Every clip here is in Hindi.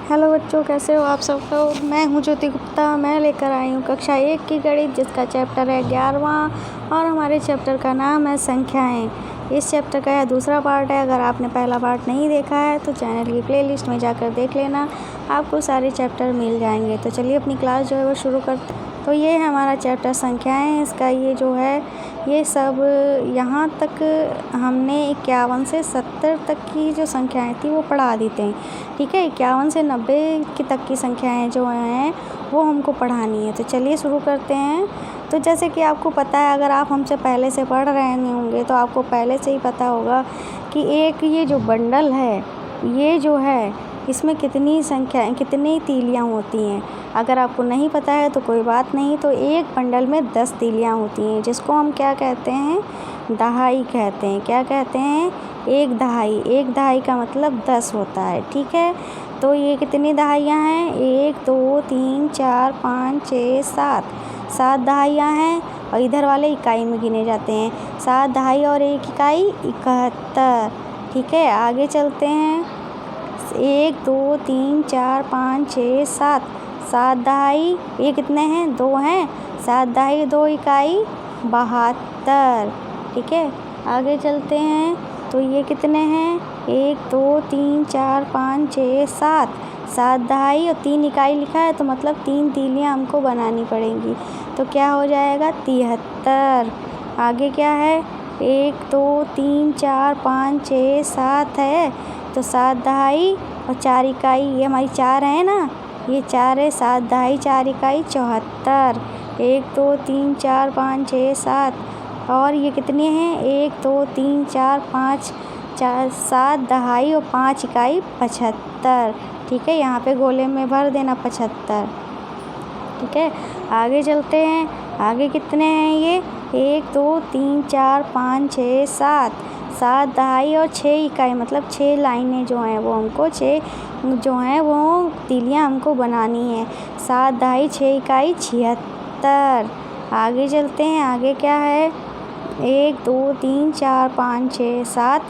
हेलो बच्चों, कैसे हो आप सब लोग। मैं हूं ज्योति गुप्ता। मैं लेकर आई हूं कक्षा 1 की गणित, जिसका चैप्टर है 11वां और हमारे चैप्टर का नाम है संख्याएं। इस चैप्टर का यह दूसरा पार्ट है। अगर आपने पहला पार्ट नहीं देखा है तो चैनल की प्लेलिस्ट में जाकर देख लेना, आपको सारे चैप्टर मिल जाएंगे। तो चलिए अपनी क्लास जो है वो शुरू करते हैं। तो ये है हमारा चैप्टर संख्याएं। इसका ये जो है ये सब यहाँ तक हमने 51 से 70 तक की जो संख्याएं थी वो पढ़ा देते हैं। ठीक है, 51 से 90 की तक की संख्याएं जो हैं वो हमको पढ़ानी है। तो चलिए शुरू करते हैं। तो जैसे कि आपको पता है, अगर आप हमसे पहले से पढ़ रहे होंगे तो आपको पहले से ही पता होगा कि एक ये जो बंडल है ये जो है इसमें कितनी तीलियां होती हैं। अगर आपको नहीं पता है तो कोई बात नहीं। तो एक बंडल में 10 तीलियां होती हैं, जिसको हम क्या कहते हैं, दहाई कहते हैं। क्या कहते हैं, एक दहाई का मतलब 10 होता है। ठीक है, तो ये कितनी दहाइयाँ हैं, 1 2 3 4 5 6 7 दहाइयाँ हैं। और इधर वाले इकाई में गिने जाते हैं। 7 दहाई और 1 इकाई 71। ठीक है, आगे चलते हैं। 1 2 3 4 5 6 7 दहाई, ये कितने हैं, 2 हैं। 7 दहाई 2 इकाई 72। ठीक है, आगे चलते हैं। तो ये कितने हैं, 1 2 3 4 5 6 7 दहाई और 3 इकाई लिखा है, तो मतलब 3 तीलियां हमको बनानी पड़ेंगी। तो क्या हो जाएगा, 73। आगे क्या है, 1 2 3 4 5 6 7 है, तो 7 दहाई और 4 इकाई, ये हमारी 4 है ना, ये 4 है। 7 दहाई 4 इकाई 74। 1 2 3 4 5 6 7 और ये कितने हैं, 1 2 3 4 5 7 दहाई और 5 इकाई 75। ठीक है, यहाँ पे गोले में भर देना 75। ठीक है, आगे चलते हैं। आगे कितने हैं ये, 1 2 3 4 5 6 7 दहाई और 6 इकाई, मतलब 6 लाइनें जो हैं वो हमको 6 जो हैं वो तीलियां हमको बनानी है। 7 दहाई 6 इकाई 76। आगे चलते हैं। आगे क्या है, 1 2 3 4 5 6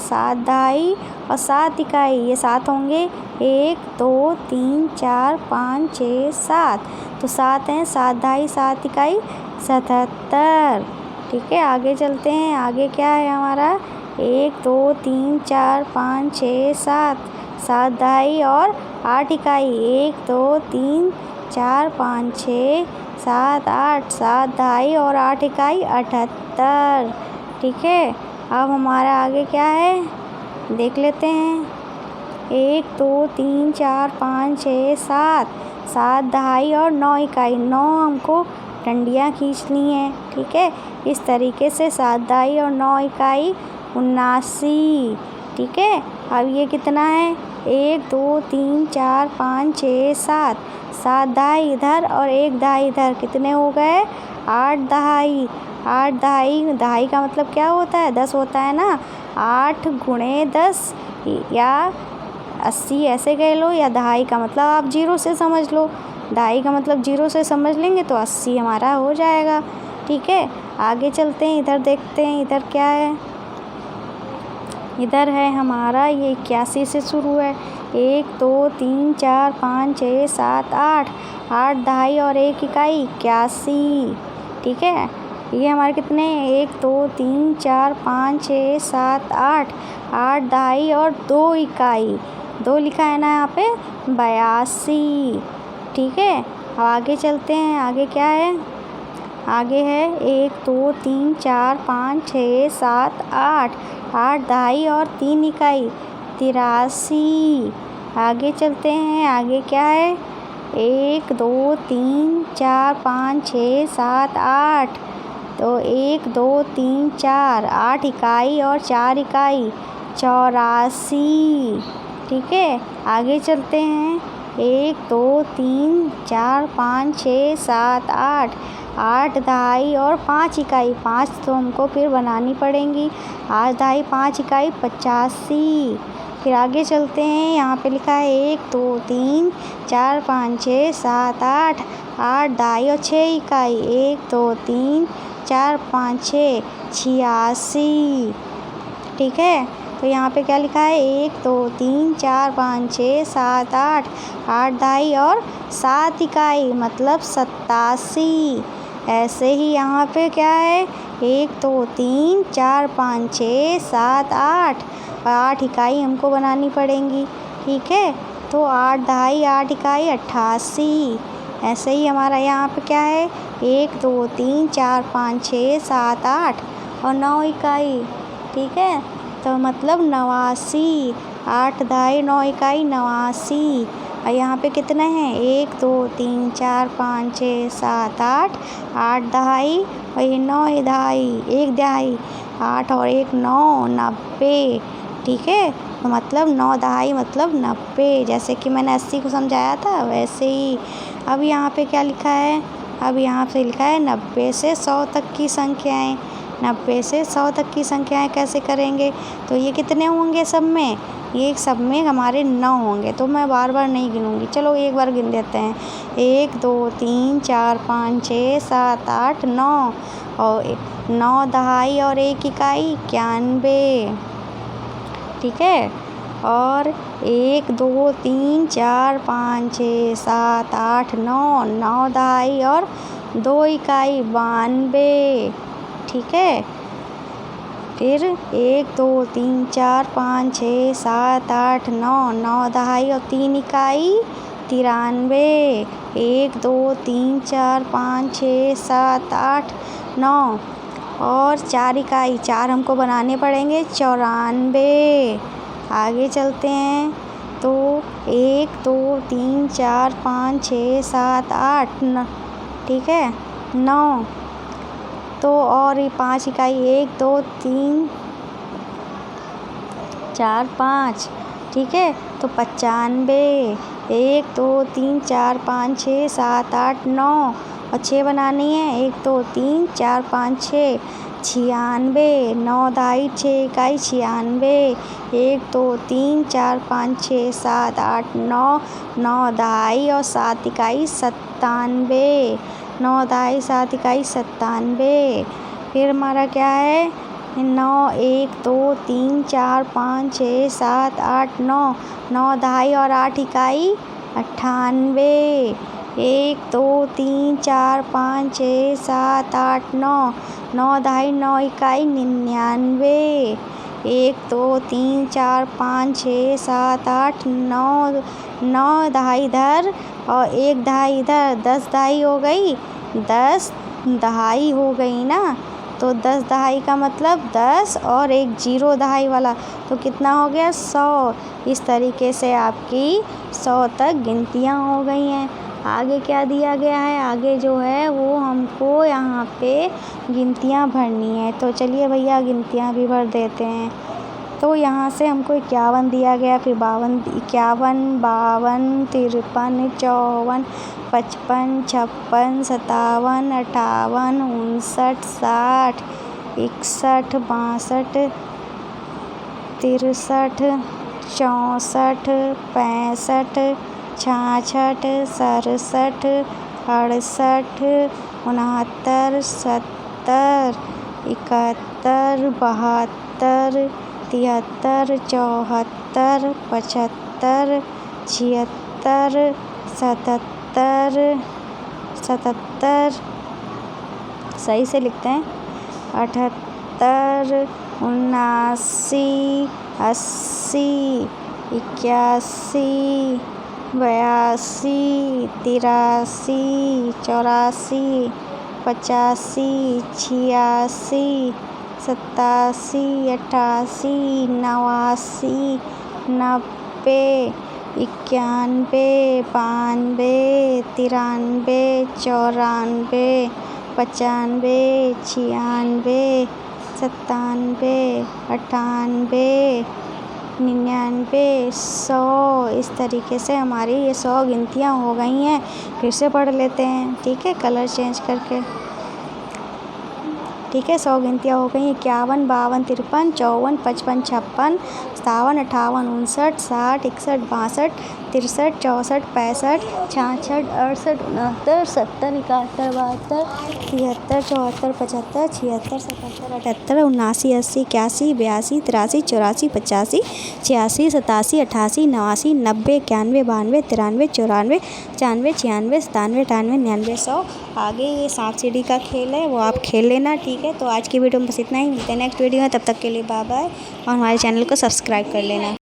7 दहाई और 7 इकाई, ये 7 होंगे। 1 2 3 4 5 6 7, तो 7 हैं। 7 दहाई 7 इकाई 77। ठीक है, आगे चलते हैं। आगे क्या है हमारा, 1 2 3 4 5 6 7 दहाई और 8 इकाई, 1 2 3 4 5 6 7 दहाई और 8 इकाई 78। ठीक है, अब हमारा आगे क्या है देख लेते हैं। 1 2 3 4 5 6 7 दहाई और 9 इकाई, 9 हमको डंडियाँ खींचनी है। ठीक है, इस तरीके से 7 दहाई और 9 इकाई 79। ठीक है, अब ये कितना है, 1 2 3 4 5 6 7 दहाई इधर और 1 दहाई इधर, कितने हो गए, 8 दहाई। 8 दहाई का मतलब क्या होता है, 10 होता है ना। 8 गुणे 10 या 80 ऐसे कह लो, या दहाई का मतलब आप 0 से समझ लो। दहाई का मतलब 0 से समझ लेंगे तो 80 हमारा हो जाएगा। ठीक है, आगे चलते हैं। इधर देखते हैं, इधर क्या है, इधर है हमारा ये 81 से शुरू है। 1 2 3 4 5 6 7 8 दहाई और 1 इकाई 81। ठीक है, ये हमारे कितने, 1 2 3 4 5 6 7 8 दहाई और 2 इकाई, 2 लिखा है ना यहाँ पे, 82। ठीक है, अब आगे चलते हैं। आगे क्या है, आगे है 1 2 3 4 5 6 7 8 दहाई और 3 इकाई 83। आगे चलते हैं। आगे क्या है, 1 2 3 4 5 6 7 8, तो 1 2 3 4 8 इकाई और 4 इकाई 84। ठीक है, आगे चलते हैं। 1 2 3 4 5 6 7 8 दहाई और 5 इकाई, 5 तो हमको फिर बनानी पड़ेंगी। 8 दहाई 5 इकाई 85। फिर आगे चलते हैं। यहाँ पे लिखा है 1 2 3 4 5 6 7 8 दहाई और 6 इकाई, 1 2 3 4 5 6 86। ठीक है, तो यहाँ पे क्या लिखा है 1 2 3 4 5 6 7 8, 8 दहाई और 7 इकाई मतलब 87। ऐसे ही यहाँ पे क्या है 1 2 3 4 5 6 7 8, 8 इकाई हमको बनानी पड़ेंगी। ठीक है, तो 8 दहाई 8 इकाई 88। ऐसे ही हमारा यहाँ पे क्या है 1 2 3 4 5 6 7 8 और 9 इकाई। ठीक है, तो मतलब 89। 8 दहाई 9 इकाई 89। और यहाँ पे कितने हैं 1 2 3 4 5 6 7 8, 8 दहाई और ये 9 दहाई, 1 दहाई 8 और 1 9, 90। ठीक है, तो मतलब 9 दहाई मतलब 90। जैसे कि मैंने 80 को समझाया था वैसे ही। अब यहाँ पे क्या लिखा है, अब यहाँ पे लिखा है 90 से 100 तक की संख्याएं। 90 से 100 तक की संख्याएं कैसे करेंगे, तो ये कितने होंगे सब में, ये सब में हमारे 9 होंगे। तो मैं बार बार नहीं गिनूंगी, चलो एक बार गिन देते हैं 1 2 3 4 5 6 7 8 9 और 9 दहाई और 1 इकाई 91। ठीक है, और 1 2 3 4 5 6 7 8 9, 9 दहाई और 2 इकाई 92। ठीक है, फिर 1 2 3 4 5 6 7 8 9, 9 दहाई और 3 इकाई 93। 1 2 3 4 5 6 7 8 9 और 4 इकाई 4 हमको बनाने पड़ेंगे 94। आगे चलते हैं, तो 1 2 3 4 5 6 7 8 9। ठीक है, 9 तो और ये 5 इकाई 1 2 3 4 5। ठीक है, तो 95। 1 2 3 4 5 6 7 8 9 और 6 बनानी है 1 2 3 4 5 6, 96। 9 दहाई 6 इकाई 96। 1 2 3 4 5 6 7 8 9, 9 दहाई और 7 इकाई 97। 9 दहाई 7 इकाई 97। फिर हमारा क्या है 9 1 2 3 4 5 6 7 8 9, 9 दहाई और 8 इकाई 98। 1 2 3 4 5 6 7 8 9, 9 दहाई 9 इकाई 99। 1 2 3 4 5 6 7 8 9, 9 दहाई इधर और 1 दहाई इधर, 10 दहाई हो गई, 10 दहाई हो गई ना। तो 10 दहाई का मतलब 10 और 1 0 दहाई वाला, तो कितना हो गया 100। इस तरीके से आपकी 100 तक गिनतियाँ हो गई हैं। आगे क्या दिया गया है, आगे जो है वो हमको यहाँ पे गिनतियाँ भरनी है। तो चलिए भैया गिनतियाँ भी भर देते हैं। तो यहाँ से हमको 51 दिया गया, फिर 51 51 52 53 54 55 56 57 58 59 60 61 62 63 64 65 66 67 68 69 70 71 72 73 74 75 76 77 77, सही से लिखते हैं, 78 79 80 81 82 83 84 85 86 87 88 89 90 91 92 93 94 95 96 97 98 99 100। इस तरीके से हमारी ये 100 गिनतियाँ हो गई हैं। फिर से पढ़ लेते हैं, ठीक है, कलर चेंज करके। ठीक है, 100 गिनतियाँ हो गई, 51 52 53 54 55 56 57 58 59 60 61 62 63, 64, 65, 66, 68, 69, 70, 71, 72, 73, 74, 75, 76, 77, 78, 79, 80, 81, 82, 83, 84, 85, 86, 87, 88, 89, 90, 91, 92, 93, 94, 95, 96, 97, 98, 99, 100। आगे ये सांप सीढ़ी का खेल है, वो आप खेल लेना, ठीक है। तो आज की वीडियो में बस इतना ही, मिलते हैं नेक्स्ट वीडियो में, तब तक के लिए बाय बाय और हमारे चैनल को सब्सक्राइब कर लेना।